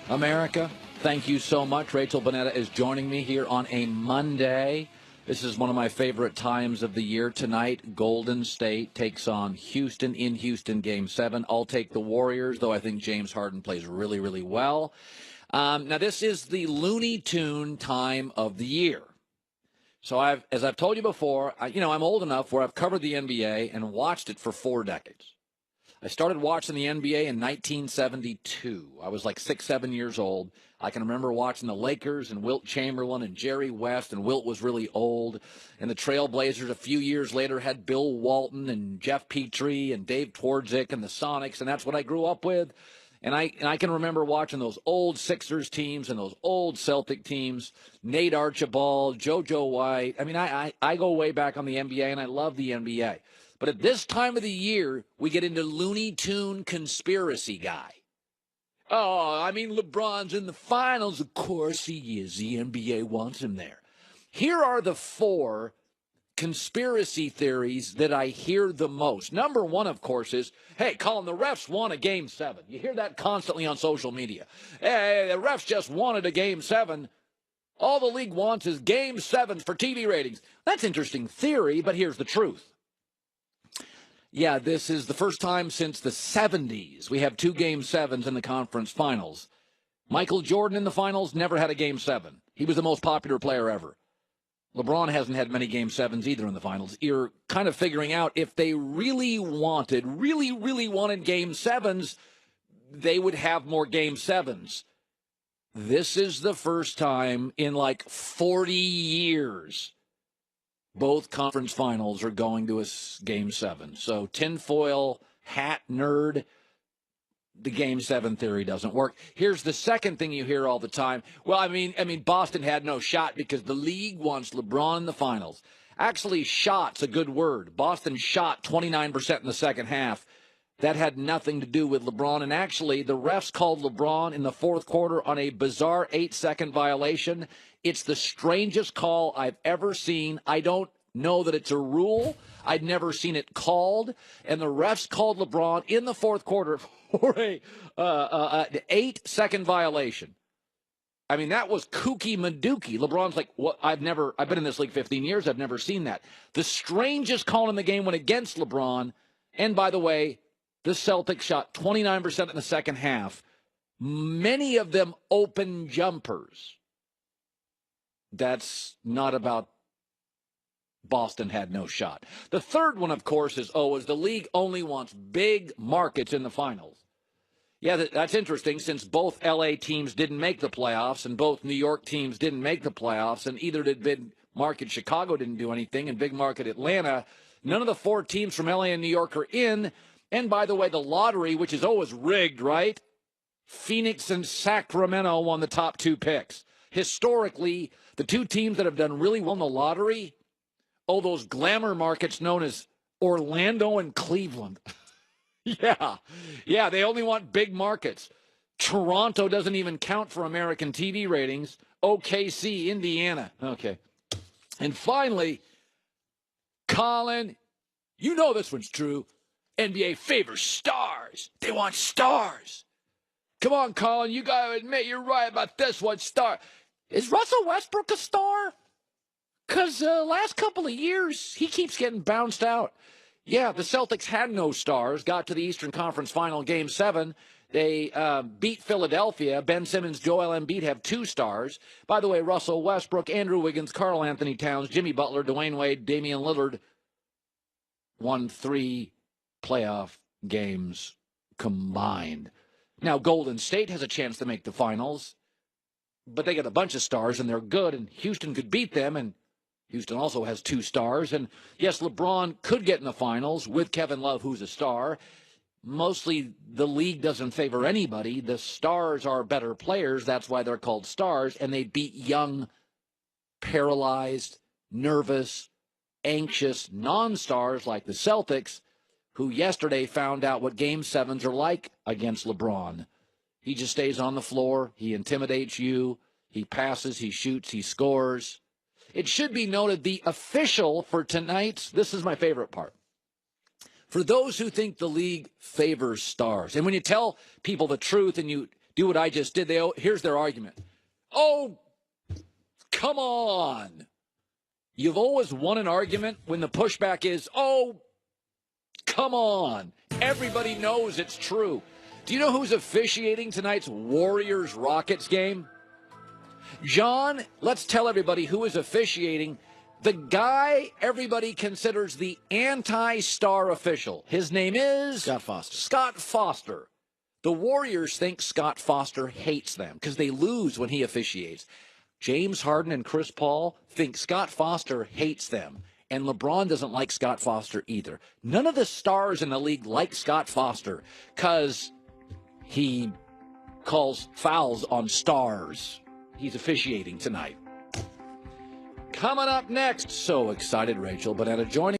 America, thank you so much. Rachel Bonetta is joining me here on a Monday. This is one of my favorite times of the year. Tonight, Golden State takes on Houston in Houston, Game 7. I'll take the Warriors, though I think James Harden plays really, really well. Now, this is the Looney Tune time of the year. So, as I've told you before, I'm old enough where I've covered the NBA and watched it for 4 decades. I started watching the NBA in 1972. I was like 6, 7 years old. I can remember watching the Lakers and Wilt Chamberlain and Jerry West, and Wilt was really old. And the Trailblazers a few years later had Bill Walton and Jeff Petrie and Dave Twardzik and the Sonics, and that's what I grew up with. And I can remember watching those old Sixers teams and those old Celtic teams, Nate Archibald, JoJo White. I go way back on the NBA, and I love the NBA. But at this time of the year, we get into Looney Tune conspiracy guy. LeBron's in the finals. Of course he is. The NBA wants him there. Here are the 4 conspiracy theories that I hear the most. Number 1, of course, is, hey, Colin, the refs won a Game 7. You hear that constantly on social media. Hey, the refs just wanted a Game 7. All the league wants is Game 7s for TV ratings. That's interesting theory, but here's the truth. Yeah, this is the first time since the 70s we have 2 Game 7s in the conference finals. Michael Jordan in the finals never had a Game 7. He was the most popular player ever. LeBron hasn't had many Game 7s either in the finals. You're kind of figuring out if they really wanted Game 7s, they would have more Game 7s. This is the first time in like 40 years both conference finals are going to a Game 7. So tinfoil hat nerd, the Game 7 theory doesn't work. Here's the second thing you hear all the time. Well, Boston had no shot because the league wants LeBron in the finals. Actually, shot's a good word. Boston shot 29% in the second half. That had nothing to do with LeBron. And actually, the refs called LeBron in the fourth quarter on a bizarre 8-second violation. It's the strangest call I've ever seen. I don't know that it's a rule. I'd never seen it called. And the refs called LeBron in the fourth quarter for an 8-second violation. That was kooky madookie. LeBron's like, what? I've been in this league 15 years. I've never seen that. The strangest call in the game went against LeBron. And by the way, the Celtics shot 29% in the second half. Many of them open jumpers. That's not about Boston had no shot. The third one, of course, is the league only wants big markets in the finals. Yeah, that's interesting since both L.A. teams didn't make the playoffs and both New York teams didn't make the playoffs, and either did big market Chicago didn't do anything and big market Atlanta. None of the 4 teams from L.A. and New York are in. And by the way, the lottery, which is always rigged, right? Phoenix and Sacramento won the top 2 picks. Historically, the 2 teams that have done really well in the lottery, those glamour markets known as Orlando and Cleveland. Yeah, they only want big markets. Toronto doesn't even count for American TV ratings. OKC, Indiana. Okay. And finally, Colin, you know this one's true. NBA favors stars. They want stars. Come on, Colin, you got to admit you're right about this one. Star. Is Russell Westbrook a star? Because last couple of years, he keeps getting bounced out. Yeah, the Celtics had no stars, got to the Eastern Conference Final Game 7. They beat Philadelphia. Ben Simmons, Joel Embiid have 2 stars. By the way, Russell Westbrook, Andrew Wiggins, Karl Anthony Towns, Jimmy Butler, Dwayne Wade, Damian Lillard won 3 playoff games combined. Now, Golden State has a chance to make the finals, but they got a bunch of stars, and they're good, and Houston could beat them, and Houston also has 2 stars. And, yes, LeBron could get in the finals with Kevin Love, who's a star. Mostly the league doesn't favor anybody. The stars are better players. That's why they're called stars, and they beat young, paralyzed, nervous, anxious non-stars like the Celtics, who yesterday found out what Game 7s are like against LeBron. He just stays on the floor. He intimidates you. He passes. He shoots. He scores. It should be noted the official for tonight's, this is my favorite part. For those who think the league favors stars, and when you tell people the truth and you do what I just did. Here's their argument. Oh, come on. You've always won an argument when the pushback is, oh, come on. Everybody knows it's true. Do you know who's officiating tonight's Warriors-Rockets game? John, let's tell everybody who is officiating. The guy everybody considers the anti-star official. His name is? Scott Foster. Scott Foster. The Warriors think Scott Foster hates them because they lose when he officiates. James Harden and Chris Paul think Scott Foster hates them. And LeBron doesn't like Scott Foster either. None of the stars in the league like Scott Foster because he calls fouls on stars. He's officiating tonight. Coming up next, so excited, Rachel, but at a joining